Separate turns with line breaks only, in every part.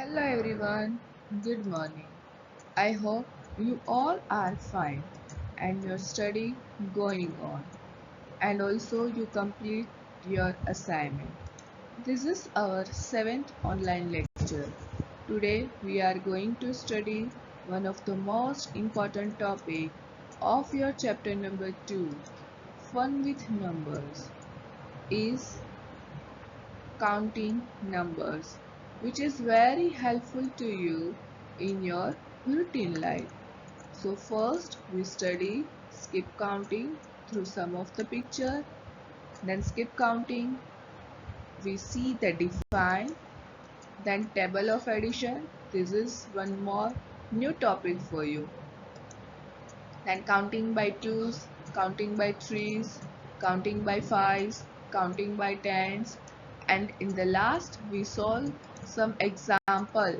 Hello everyone, good morning. I hope you all are fine and your study going on and also you complete your assignment. This is our 7th online lecture. Today we are going to study one of the most important topic of your chapter number 2, Fun with Numbers, is counting numbers, which is very helpful to you in your routine life. So first we study skip counting through some of the picture, then skip counting, we see the define, then table of addition. This is one more new topic for you. Then counting by twos, counting by threes, counting by fives, counting by tens, and in the last we solve some example.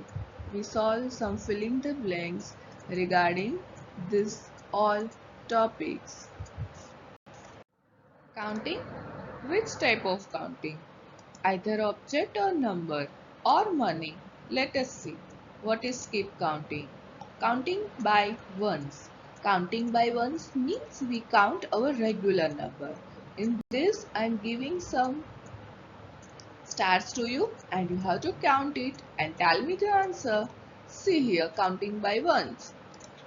We solve some filling the blanks regarding this all topics. Counting? Which type of counting? Either object or number or money. Let us see. What is skip counting? Counting by ones. Counting by ones means we count our regular number. In this I am giving some stars to you and you have to count it and tell me the answer. See here, counting by ones.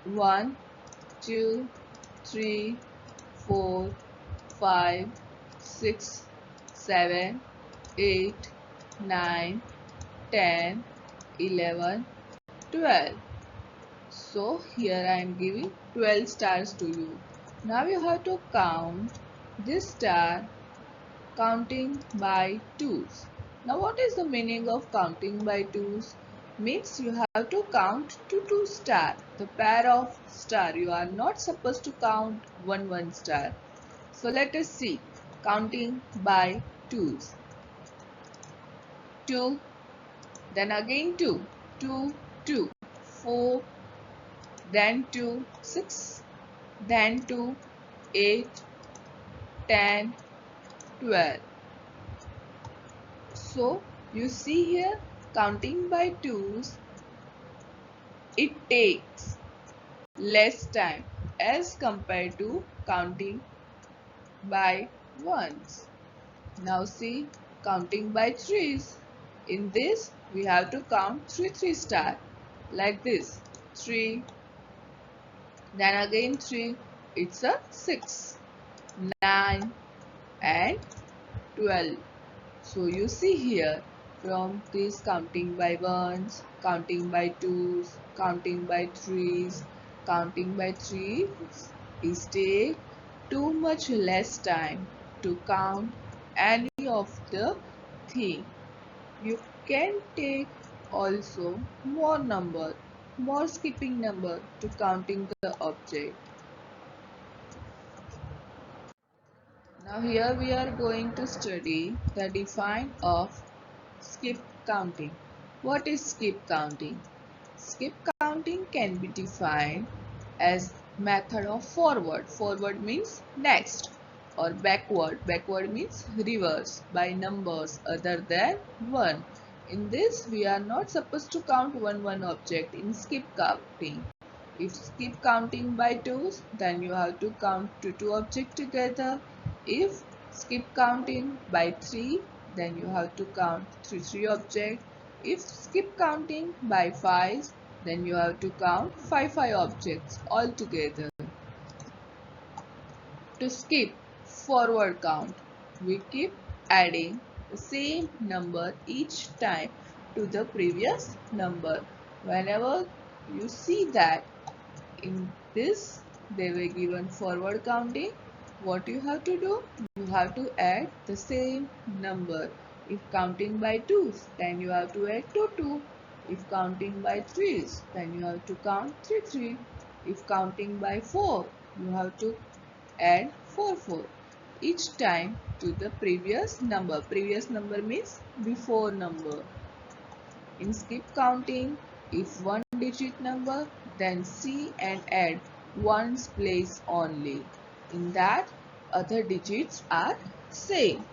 1, 2, 3, 4, 5, 6, 7, 8, 9, 10, 11, 12. So here I am giving 12 stars to you. Now you have to count this star counting by twos. Now what is the meaning of counting by twos? Means you have to count to two star, the pair of star. You are not supposed to count one star. So let us see counting by twos. 2, then again 2, 2, 2, 4, then 2, 6, then 2, 8, 10, 12. So you see here counting by twos, it takes less time as compared to counting by ones. Now see counting by threes. In this we have to count 3 star like this. 3, then again 3, it's a 6, 9 and 12. So you see here from this counting by ones, counting by twos, counting by threes, counting by threes is take too much less time to count any of the thing. You can take also more skipping number to counting the object. Now here we are going to study the define of skip counting. What is skip counting? Skip counting can be defined as method of forward. Forward means next, or backward. Backward means reverse by numbers other than 1. In this we are not supposed to count one object in skip counting. If skip counting by twos, then you have to count two objects together. If skip counting by 3, then you have to count three objects. If skip counting by 5, then you have to count five objects altogether. To skip forward count, we keep adding the same number each time to the previous number. Whenever you see that in this they were given forward counting, what you have to do? You have to add the same number. If counting by twos, then you have to add 2. If counting by threes, then you have to count 3. If counting by 4, you have to add 4. Each time to the previous number. Previous number means before number. In skip counting, if one digit number, then see and add ones place only. In that, other digits are same.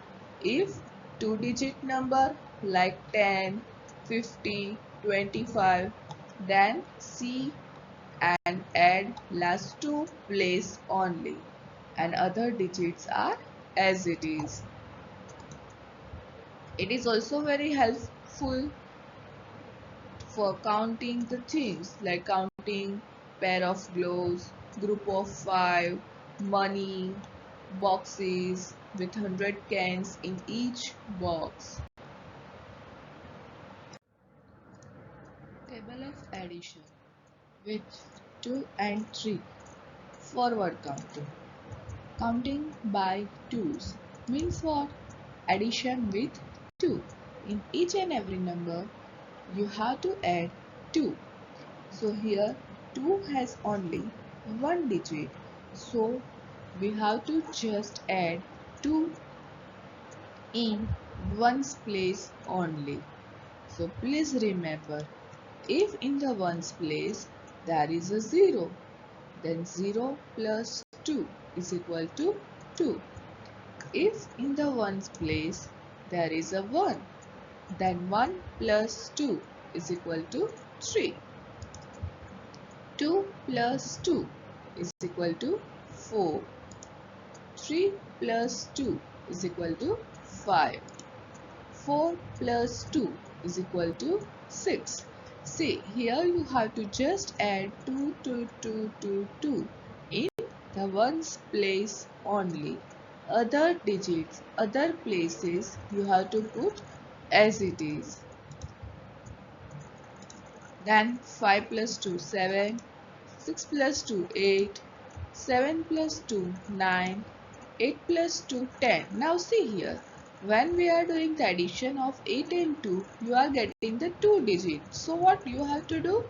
If two digit number like 10, 50, 25. Then see and add last two place only, and other digits are as it is. It is also very helpful for counting the things like counting pair of gloves, group of 5, money, boxes with 100 cans in each box. Table of addition with 2 and 3. Forward counting. Counting by twos means what? Addition with 2. In each and every number, you have to add 2. So here 2 has only one digit. So we have to just add 2 in ones place only. So please remember, if in the ones place there is a 0, then 0 plus 2 is equal to 2. If in the ones place there is a 1, then 1 plus 2 is equal to 3. 2 plus 2 is equal to 4. 3 plus 2 is equal to 5. 4 plus 2 is equal to 6. See, here you have to just add 2, 2, 2, 2, 2 in the ones place only. Other digits, other places you have to put as it is. Then 5 plus 2, 7. 6 plus 2, 8. 7 plus 2, 9. 8 plus 2, 10. Now see here, when we are doing the addition of 8 and 2, you are getting the 2 digits. So what you have to do?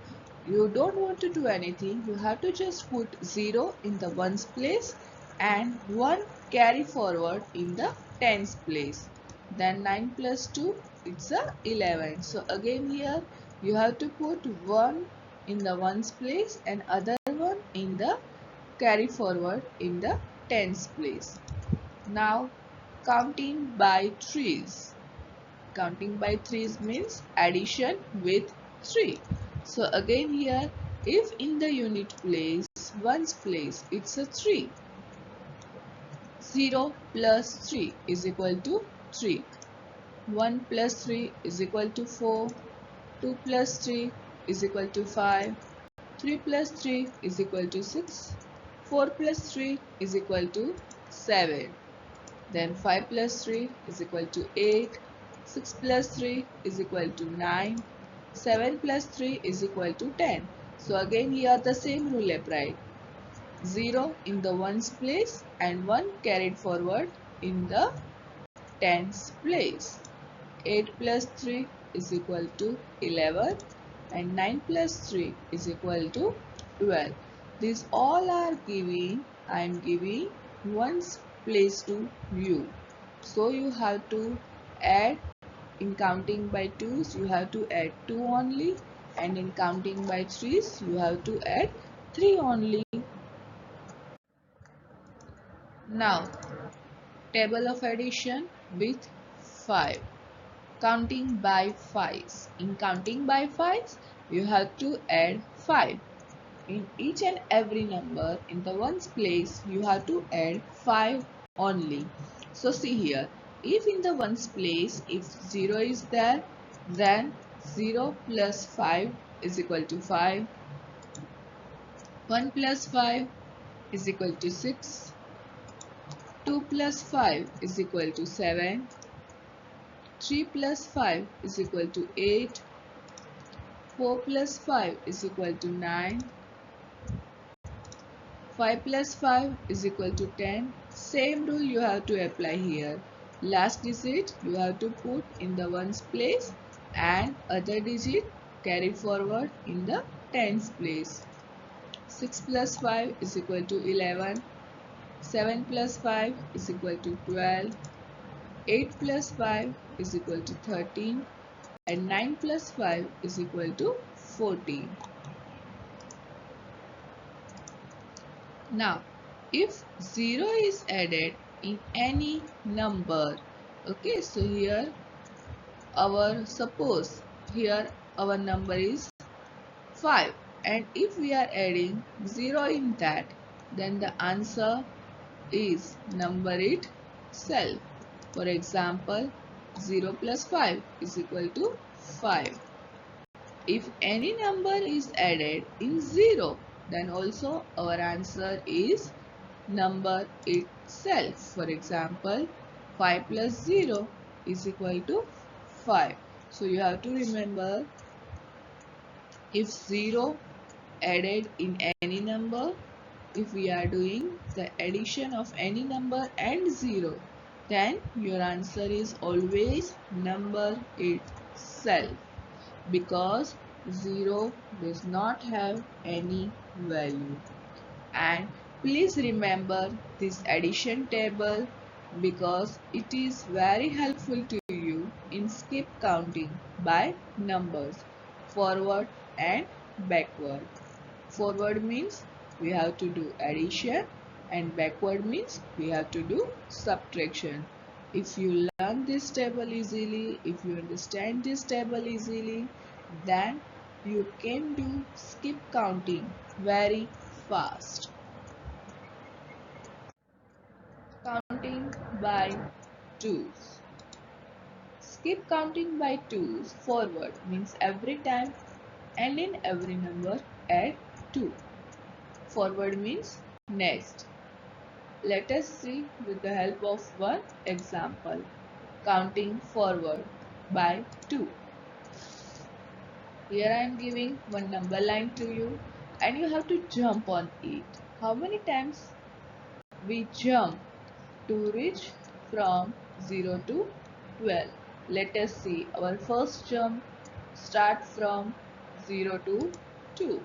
You don't want to do anything. You have to just put 0 in the ones place and 1 carry forward in the tens place. Then 9 plus 2, it's a 11. So again here, you have to put 1 in the ones place and other one in the carry forward in the tens place. Now counting by threes. Counting by threes means addition with 3. So again here, if in the unit place, ones place, it's a 3. 0 plus 3 is equal to 3. 1 plus 3 is equal to 4. 2 plus 3 is equal to 5. 3 plus 3 is equal to 6. 4 plus 3 is equal to 7. Then 5 plus 3 is equal to 8. 6 plus 3 is equal to 9. 7 plus 3 is equal to 10. So again here the same rule applied. 0 in the ones place and 1 carried forward in the tens place. 8 plus 3 is equal to 11 and 9 plus 3 is equal to 12. These all are giving, I am giving ones place to you. So you have to add, in counting by twos you have to add 2 only, and in counting by threes you have to add 3 only. Now table of addition with 5. Counting by fives. In counting by fives, you have to add 5. In each and every number in the ones place, you have to add 5 only. So see here, if in the ones place, if 0 is there, then 0 plus 5 is equal to 5. 1 plus 5 is equal to 6. 2 plus 5 is equal to 7. 3 plus 5 is equal to 8. 4 plus 5 is equal to 9. 5 plus 5 is equal to 10. Same rule you have to apply here. Last digit you have to put in the ones place and other digit carry forward in the tens place. 6 plus 5 is equal to 11. 7 plus 5 is equal to 12. 8 plus 5 is equal to 13. And 9 plus 5 is equal to 14. Now, if 0 is added in any number, okay, so here suppose here our number is 5, and if we are adding 0 in that, then the answer is number itself. For example, 0 plus 5 is equal to 5. If any number is added in 0, then also our answer is number itself. For example, 5 plus 0 is equal to 5. So you have to remember, if 0 added in any number, if we are doing the addition of any number and 0, then your answer is always number itself, because 0 does not have any value. And please remember this addition table, because it is very helpful to you in skip counting by numbers, forward and backward. Forward means we have to do addition, and backward means we have to do subtraction. If you learn this table easily, if you understand this table easily, then you can do skip counting very fast. Counting by twos. Skip counting by twos. Forward means every time and in every number add 2. Forward means next. Let us see with the help of one example. Counting forward by 2. Here I am giving one number line to you, and you have to jump on it. How many times we jump to reach from 0 to 12? Let us see. Our first jump starts from 0 to 2.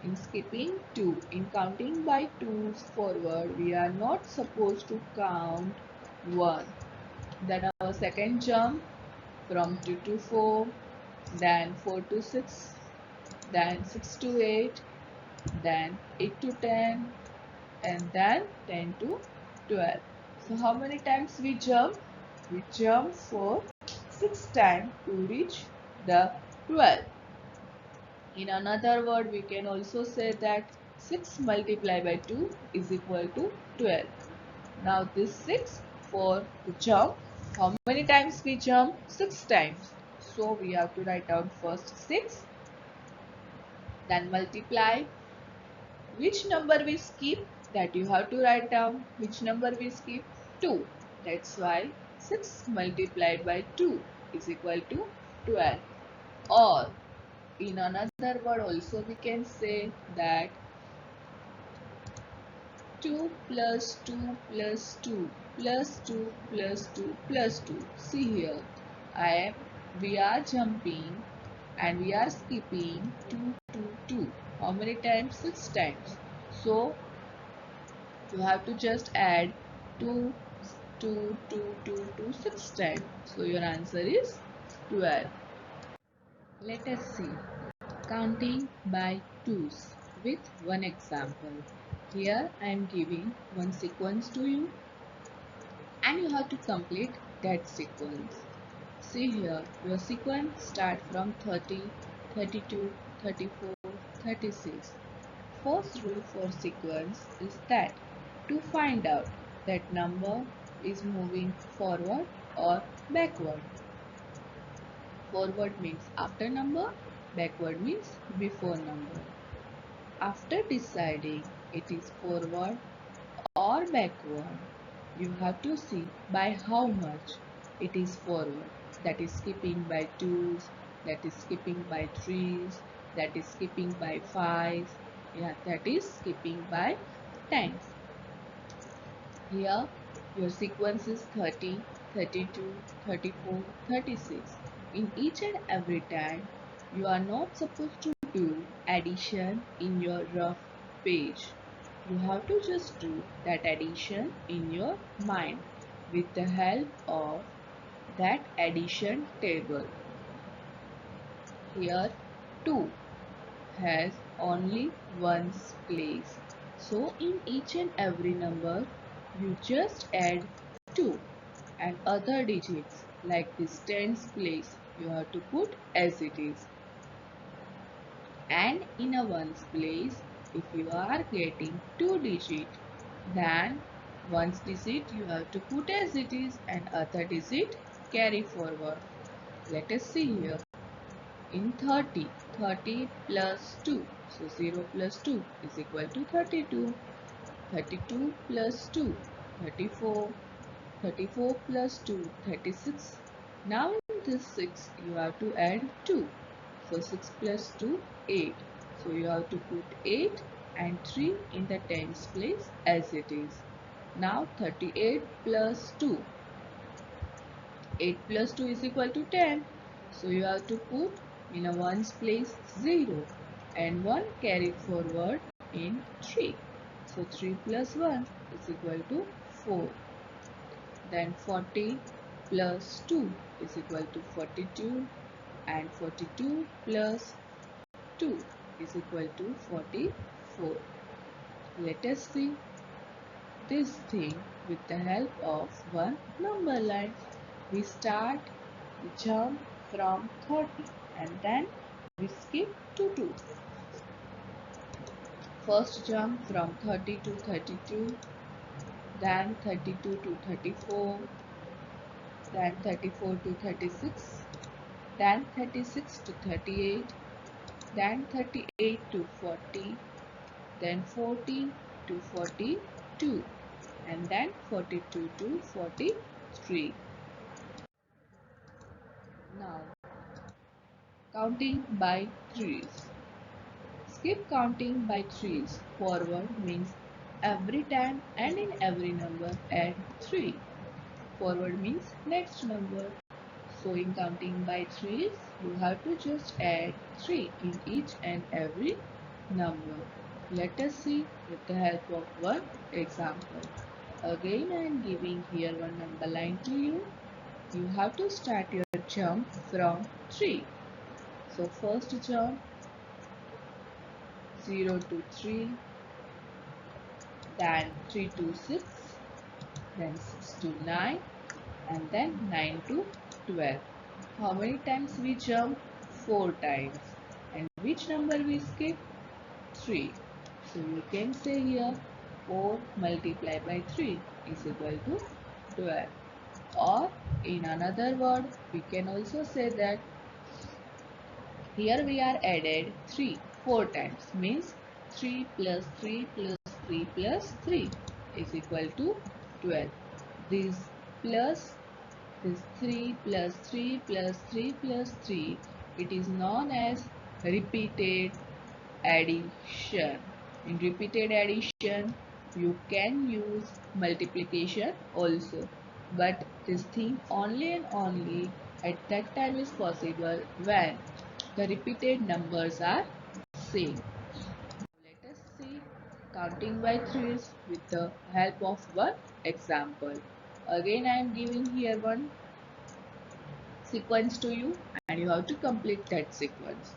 In skipping 2, in counting by 2s forward, we are not supposed to count 1. Then our second jump from 2 to 4, then 4 to 6, then 6 to 8, then 8 to 10, and then 10 to 12. So how many times we jump? We jump for 6 times to reach the 12. In another word, we can also say that 6 multiplied by 2 is equal to 12. Now this 6 for the jump, how many times we jump? 6 times. So we have to write down first 6, then multiply. Which number we skip? That you have to write down. Which number we skip? 2. That's why 6 multiplied by 2 is equal to 12. Or in another word also we can say that 2 plus 2 plus 2 plus 2 plus 2 plus 2. See here, we are jumping and we are skipping 2 2 2. How many times? 6 times. So you have to just add 2 2 2 2 2 6 times. So your answer is 12. Let us see counting by twos with one example. Here I am giving one sequence to you, and you have to complete that sequence. See here, your sequence starts from 30, 32, 34, 36. First rule for sequence is that to find out that number is moving forward or backward. Forward means after number, backward means before number. After deciding it is forward or backward, you have to see by how much it is forward. That is skipping by 2s, that is skipping by 3s, that is skipping by 5s, yeah, that is skipping by 10s. Here your sequence is 30, 32, 34, 36. In each and every time, you are not supposed to do addition in your rough page. You have to just do that addition in your mind with the help of that addition table. Here 2 has only one place. So in each and every number, you just add 2, and other digits like this tens place you have to put as it is. And in a ones place, if you are getting 2 digit, then ones digit you have to put as it is and other digit carry forward. Let us see here. In 30, 30 plus 2, so 0 plus 2 is equal to 32. 32 plus 2, 34. 34 plus 2, 36. Now in this 6 you have to add 2. So 6 plus 2, 8. So you have to put 8 and 3 in the tens place as it is. Now 38 plus 2. 8 plus 2 is equal to 10. So you have to put in a ones place 0 and 1 carried forward in 3. So 3 plus 1 is equal to 4. Then 40 plus 2 is equal to 42 and 42 plus 2 is equal to 44. Let us see this thing with the help of one number line. We start the jump from 30 and then we skip to 2. First jump from 30 to 32, then 32 to 34, then 34 to 36, then 36 to 38, then 38 to 40, then 40 to 42, and then 42 to 43. Now, counting by threes. Skip counting by threes. Forward means every time and in every number add 3. Forward means next number. So in counting by threes, you have to just add 3 in each and every number. Let us see with the help of one example. Again I am giving here one number line to you. You have to start your jump from 3. So first jump 0 to 3, then 3 to 6, then 6 to 9, and then 9 to 12. How many times we jump? 4 times. And which number we skip? 3. So you can say here 4 multiplied by 3 is equal to 12. Or in another word, we can also say that here we are added 3 4 times, means 3 plus 3 plus 3 plus 3 is equal to 12. This plus this 3 plus 3 plus 3 plus 3, it is known as repeated addition. In repeated addition, you can use multiplication also, but this thing only and only at that time is possible when the repeated numbers are same. Let us see counting by threes with the help of one example. Again, I am giving here one sequence to you and you have to complete that sequence.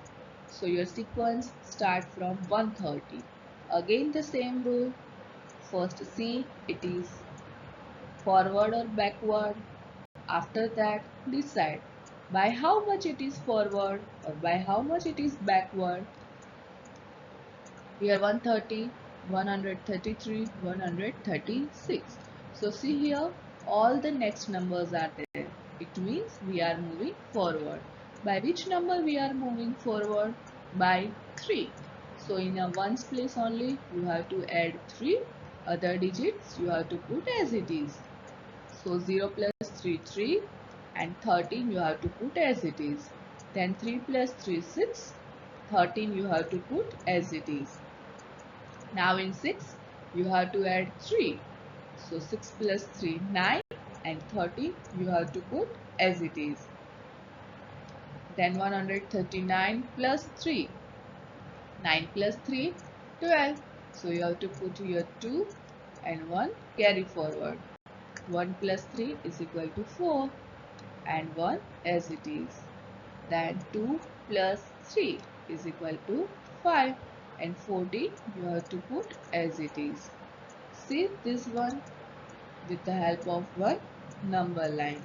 So your sequence start from 130. Again the same rule. First see it is forward or backward. After that decide by how much it is forward or by how much it is backward. Here 130, 133, 136. So see here all the next numbers are there. It means we are moving forward. By which number we are moving forward? By 3. So in a ones place only you have to add 3. Other digits you have to put as it is. So 0 plus 3 3 and 13 you have to put as it is. Then 3 plus 3 6. 13 you have to put as it is. Now in 6 you have to add 3. So 6 plus 3 9 and 30 you have to put as it is. Then 139 plus 3. 9 plus 3 12. So you have to put here 2 and 1 carry forward. 1 plus 3 is equal to 4 and 1 as it is. Then 2 plus 3 is equal to 5 and 40 you have to put as it is. See this one with the help of one number line.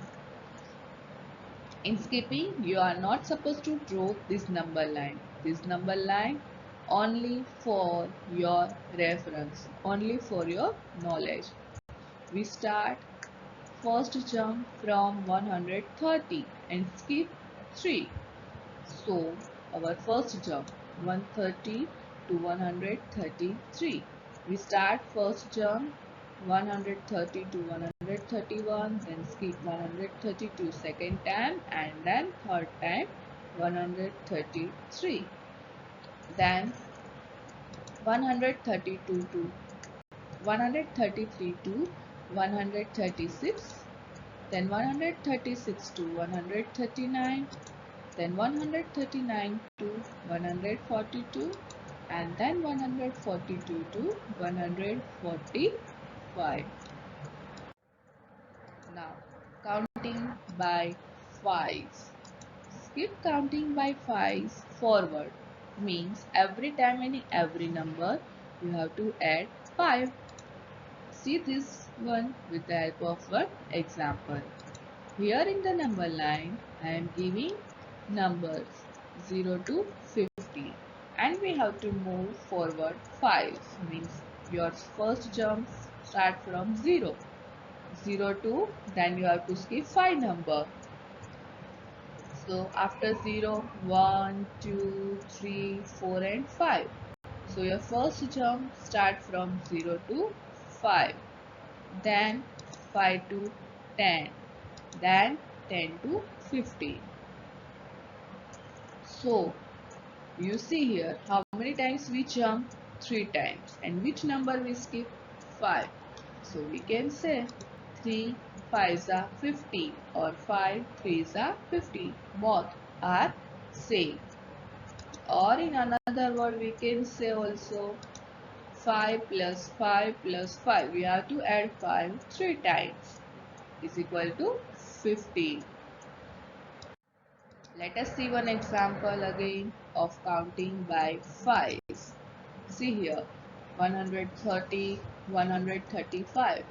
In skipping, you are not supposed to draw this number line. This number line only for your reference, only for your knowledge. We start first jump from 130 and skip 3. So our first jump 130 to 133. We start first jump 130 to 131, then skip 132 second time, and then third time 133. Then 132 to 133 to 136, then 136 to 139, then 139 to 142, and then 142 to 145. Now counting by fives. Skip counting by fives forward means every time in every number you have to add 5. See this one with the help of one example. Here in the number line, I am giving numbers 0 to 50 and we have to move forward 5. Means your first jump start from 0. 0 to, then you have to skip 5 number. So after 0, 1, 2, 3, 4 and 5. So your first jump start from 0 to 5. Then 5 to 10. Then 10 to 50. So you see here how many times we jump? 3 times. And which number we skip? 5. So we can say 3 5s are 50 or 5 3s are 50. Both are same. Or in another word we can say also 5 plus 5 plus 5. We have to add 5 3 times is equal to 50. Let us see one example again of counting by 5s. See here 130, 135.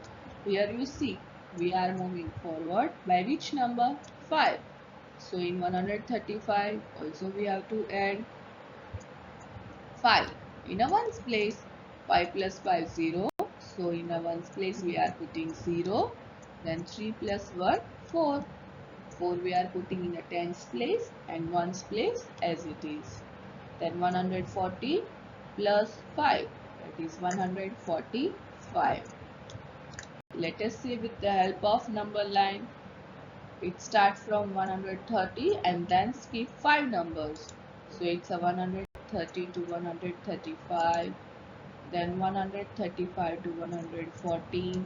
Here you see we are moving forward by which number? 5. So in 135 also we have to add 5. In a ones place 5 plus 5 0. So in a ones place we are putting 0. Then 3 plus 1 4. 4 we are putting in a tens place and ones place as it is. Then 140 plus 5, that is 145. Let us see with the help of number line. It starts from 130 and then skip 5 numbers. So it's a 130 to 135, then 135 to 140,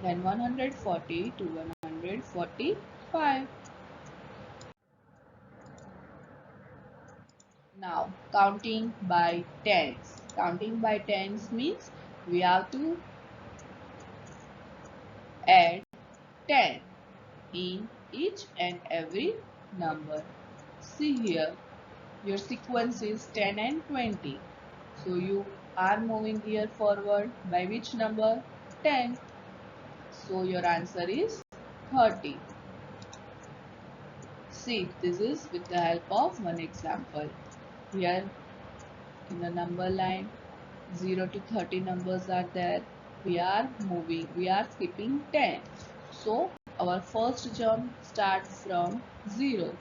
then 140 to 145. Now counting by tens. Counting by tens means we have to add 10 in each and every number. See here, your sequence is 10 and 20. So you are moving here forward by which number? 10. So your answer is 30. See, this is with the help of one example. Here in the number line 0 to 30 numbers are there. We are moving, we are skipping 10. So our first jump starts from 0.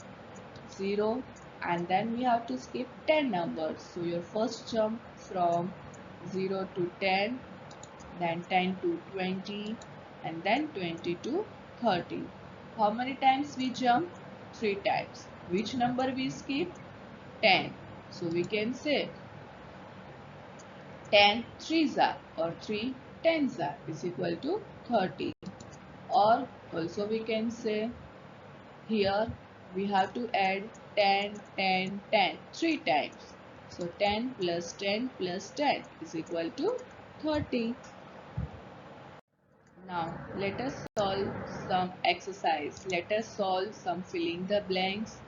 0 and then we have to skip 10 numbers. So your first jump from 0 to 10, then 10 to 20 and then 20 to 30. How many times we jump? 3 times. Which number we skip? 10. So we can say 10 threes are or 3 tens are is equal to 30. Or also we can say here we have to add 10, 10, 10 3 times. So 10 plus 10 plus 10 is equal to 30. Now let us solve some exercise. Let us solve some filling the blanks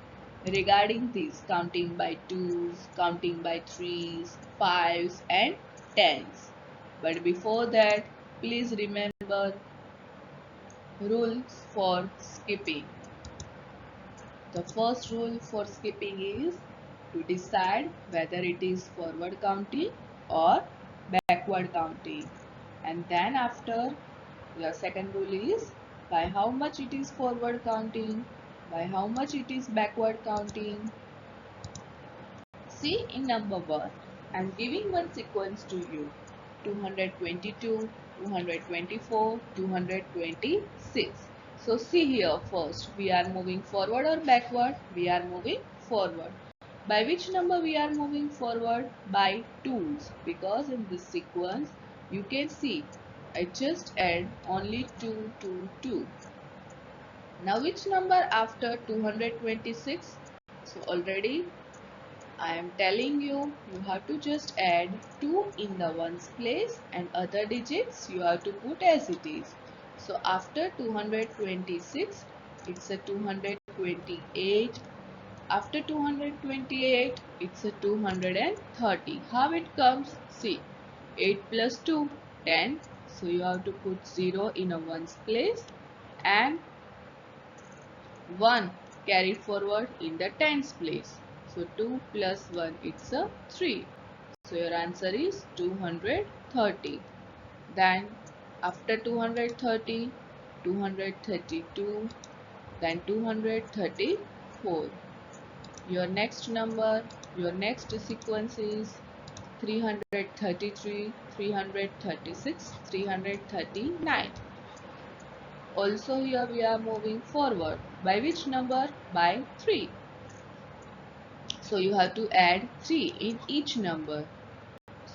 regarding these counting by twos, counting by threes, fives and tens. But before that, please remember rules for skipping. The first rule for skipping is to decide whether it is forward counting or backward counting. And then after, your second rule is by how much it is forward counting, by how much it is backward counting. See in number 1, I am giving one sequence to you: 222, 224, 226. So see here, first we are moving forward or backward? We are moving forward. By which number we are moving forward? By 2's, because in this sequence you can see I just add only 2, 2, 2. Now which number after 226? So already I am telling you, you have to just add 2 in the ones place and other digits you have to put as it is. So after 226, it's a 228. After 228, it's a 230. How it comes? See, 8 plus 2, 10. So you have to put 0 in a ones place and 1 carried forward in the tens place. So 2 plus 1, it's a 3. So your answer is 230. Then after 230, 232, then 234. Your next number, your next sequence is 333, 336, 339. Also here we are moving forward. By which number? By 3. So you have to add 3 in each number.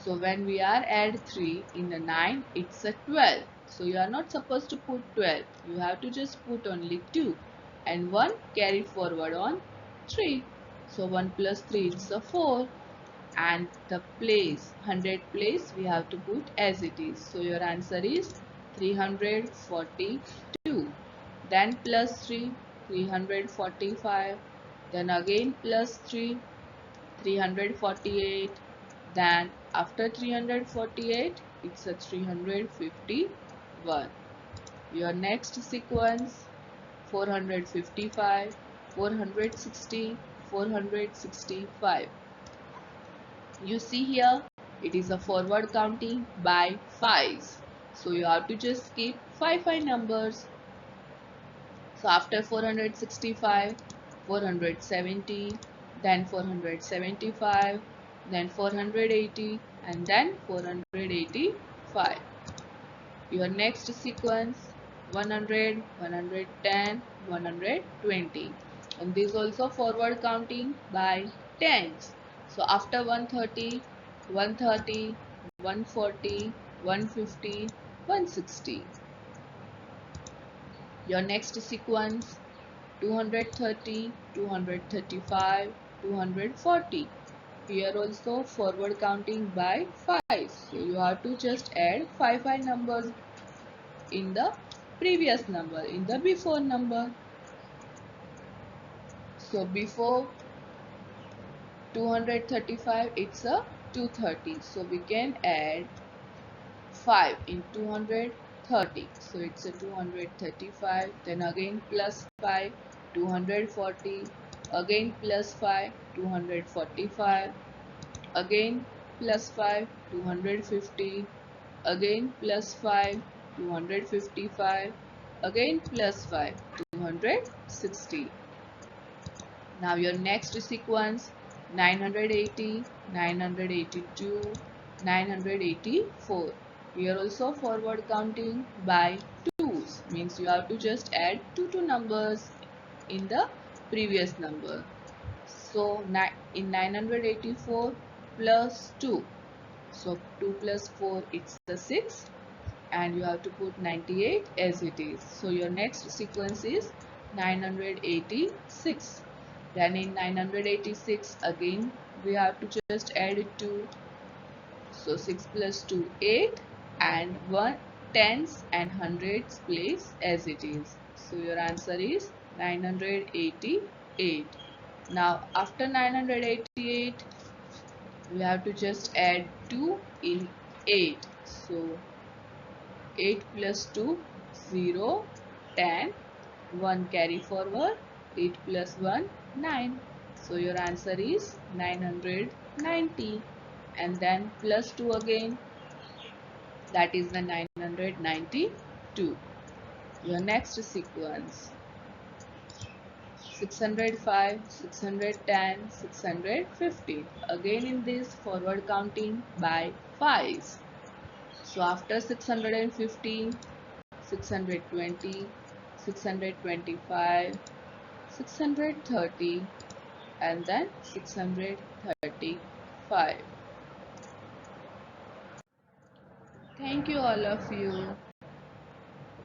So when we are add 3 in the 9, it's a 12. So you are not supposed to put 12. You have to just put only 2 and 1 carry forward on 3. So 1 plus 3 is a 4, and the place, 100 place, we have to put as it is. So your answer is 342. Then plus 3, 345. Then again plus 3, 348. Then after 348, it's a 351. Your next sequence, 455, 460, 465. You see here, it is a forward counting by 5s. So you have to just skip 5 numbers. So after 465, 470, then 475, then 480, and then 485. Your next sequence, 100, 110, 120. And this also forward counting by tens. So after 130, 130, 140, 150, 160. Your next sequence, 230, 235, 240. Here also forward counting by 5. So you have to just add 5 numbers in the previous number, in the before number. So before 235, it's a 230. So we can add 5 in 230. So it's a 235. Then again plus 5, 240. Again plus 5, 245. Again plus 5, 250. Again plus 5, 255. Again plus 5, 260. Now your next sequence, 980, 982, 984. Here also forward counting by 2's, means you have to just add 2 numbers in the previous number. So in 984 plus 2. So 2 plus 4, it's the 6, and you have to put 98 as it is. So your next sequence is 986. Then in 986 again we have to just add 2. So 6 plus 2, 8, and 1 tens and hundreds place as it is. So your answer is 988. Now after 988 we have to just add 2 in 8. So 8 plus 2, 0, 10, 1 carry forward 8 plus 1, 9. So your answer is 990. And then plus 2 again, that is the 992. Your next sequence, 605, 610, 615. Again in this forward counting by 5s. So after 615, 620, 625, 630 and then 635. Thank you all of you.